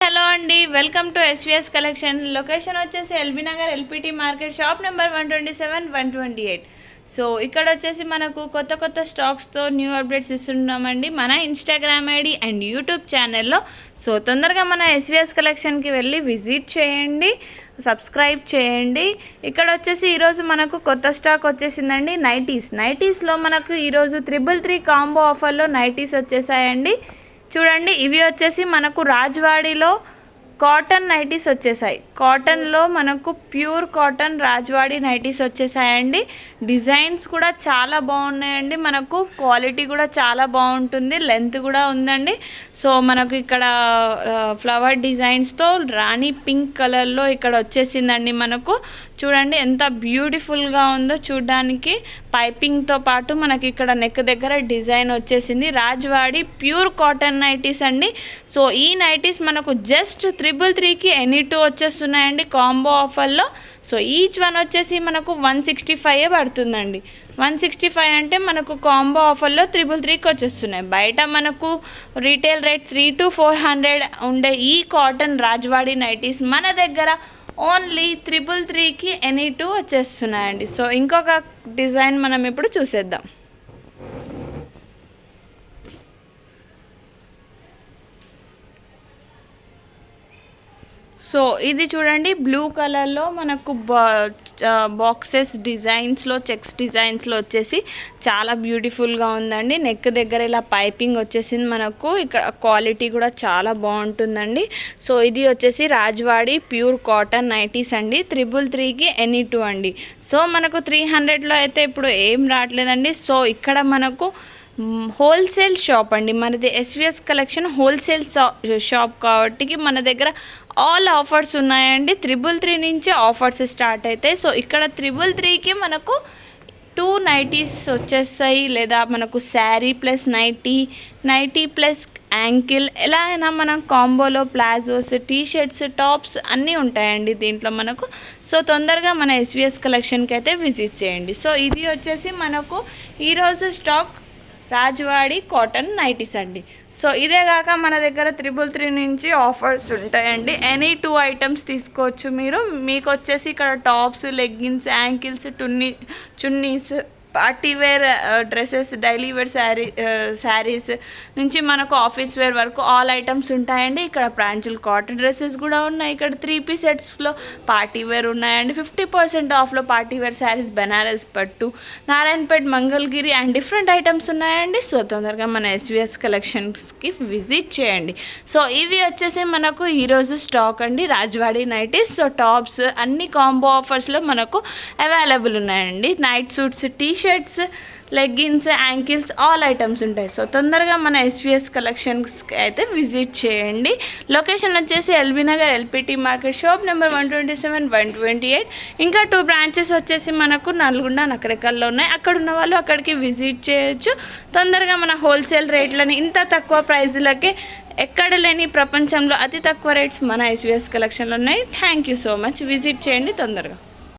Hello అండి, welcome to SVS collection. Location వచ్చేసి LB Nagar LPT market, shop number 127, 128. So ఇక్కడ వచ్చేసి మనకు కొత్త స్టాక్స్తో న్యూ అప్డేట్స్ ఇస్తున్నామండి మన ఇన్స్టాగ్రామ్ ఐడి అండ్ యూట్యూబ్ ఛానల్లో. సో తొందరగా మన ఎస్విఎస్ కలెక్షన్కి వెళ్ళి విజిట్ చేయండి, సబ్స్క్రైబ్ చేయండి. ఇక్కడ వచ్చేసి ఈరోజు మనకు కొత్త స్టాక్ వచ్చేసిందండి. నైటీస్లో మనకు ఈరోజు 333 కాంబో ఆఫర్లో నైటీస్ వచ్చేసాయండి. చూడండి, ఇవి వచ్చేసి మనకు రాజ్వాడిలో కాటన్ నైటీస్ వచ్చేసాయి. కాటన్లో మనకు ప్యూర్ కాటన్ రాజ్వాడి నైటీస్ వచ్చేసాయండి. డిజైన్స్ కూడా చాలా బాగున్నాయండి, మనకు క్వాలిటీ కూడా చాలా బాగుంటుంది, లెంత్ కూడా ఉందండి. సో మనకు ఇక్కడ ఫ్లవర్ డిజైన్స్తో రాణి పింక్ కలర్లో ఇక్కడ వచ్చేసిందండి. మనకు చూడండి ఎంత బ్యూటిఫుల్గా ఉందో చూడడానికి. పైపింగ్తో పాటు మనకి ఇక్కడ నెక్ దగ్గర డిజైన్ వచ్చేసింది. రాజ్వాడి ప్యూర్ కాటన్ నైటీస్ అండి. సో ఈ నైటీస్ మనకు జస్ట్ 333కి ఎనీ 2 వచ్చేస్తున్నాయండి కాంబో ఆఫర్లో. సో ఈచ్ వన్ వచ్చేసి మనకు 165 పడుతుందండి. 165 అంటే మనకు కాంబో ఆఫర్లో 333కి వచ్చేస్తున్నాయి. బయట మనకు రీటైల్ రేట్ 300 to 400 ఉండే ఈ కాటన్ రాజ్వాడి నైటీస్ మన దగ్గర ఓన్లీ 333కి ఎనీ 2 వచ్చేస్తున్నాయండి. సో ఇంకొక డిజైన్ మనం ఇప్పుడు చూసేద్దాం. సో ఇది చూడండి, బ్లూ కలర్లో మనకు బాక్సెస్ డిజైన్స్లో, చెక్స్ డిజైన్స్లో వచ్చేసి చాలా బ్యూటిఫుల్గా ఉందండి. నెక్ దగ్గర ఇలా పైపింగ్ వచ్చేసింది. మనకు ఇక్కడ క్వాలిటీ కూడా చాలా బాగుంటుందండి. సో ఇది వచ్చేసి రాజ్వాడి ప్యూర్ కాటన్ నైటీస్ అండి. 333కి ఎనీ 2 అండి. సో మనకు 300లో అయితే ఇప్పుడు ఏం రావట్లేదండి. సో ఇక్కడ మనకు హోల్సేల్ షాప్ అండి మనది. ఎస్విఎస్ కలెక్షన్ హోల్సేల్ షాప్ కాబట్టి మన దగ్గర ఆల్ ఆఫర్స్ ఉన్నాయండి. 333 నుంచి ఆఫర్స్ స్టార్ట్ అవుతాయి. సో ఇక్కడ 333కి మనకు 2 నైటీస్ వచ్చేస్తాయి, లేదా మనకు sari plus nighty plus ankle, ఎలా అయినా మనం కాంబోలో ప్లాజోస్, టీషర్ట్స్, టాప్స్ అన్నీ ఉంటాయండి దీంట్లో మనకు. సో తొందరగా మన ఎస్విఎస్ కలెక్షన్కి అయితే విజిట్ చేయండి. సో ఇది వచ్చేసి మనకు ఈరోజు స్టాక్ రాజ్వాడి కాటన్ నైటీస్ అండి. సో ఇదే కాక మన దగ్గర 333 నుంచి ఆఫర్స్ ఉంటాయండి. ఎనీ 2 ఐటమ్స్ తీసుకోవచ్చు మీరు. మీకు వచ్చేసి ఇక్కడ tops, leggings, ankles, chunnis, party wear dresses, daily wear saris నుంచి మనకు ఆఫీస్ వేర్ వరకు ఆల్ ఐటమ్స్ ఉంటాయండి. ఇక్కడ ప్రాంచుల్ కాటన్ డ్రెస్సెస్ కూడా ఉన్నాయి. ఇక్కడ 3 సెట్స్లో పార్టీ వేర్ ఉన్నాయండి. 50% ఆఫ్లో పార్టీ వేర్ శారీస్, బెనారస్ పట్టు, Narayanpet, Mangalagiri and different items ఉన్నాయండి. సో తొందరగా మన ఎస్విఎస్ కలెక్షన్స్కి విజిట్ చేయండి. సో ఇవి వచ్చేసి మనకు ఈరోజు స్టాక్ అండి, రాజ్వాడి నైటీస్. సో టాప్స్ అన్ని కాంబో ఆఫర్స్లో మనకు అవైలబుల్ ఉన్నాయండి. Night suits, t-shirts, leggings, ankles all items ఉంటాయి. సో తొందరగా మన ఎస్విఎస్ కలెక్షన్స్కి అయితే విజిట్ చేయండి. లొకేషన్ వచ్చేసి LB Nagar LPT market, shop number 127, 128. ఇంకా 2 బ్రాంచెస్ వచ్చేసి మనకు నల్గొండ, నకరేకల్లో ఉన్నాయి. అక్కడ ఉన్న వాళ్ళు అక్కడికి విజిట్ చేయొచ్చు. తొందరగా మన హోల్సేల్ రేట్లని ఇంత తక్కువ ప్రైజ్లకి ఎక్కడ లేని ప్రపంచంలో అతి తక్కువ రేట్స్ మన ఎస్విఎస్ కలెక్షన్లో ఉన్నాయి. Thank you so much. Visit చేయండి తొందరగా.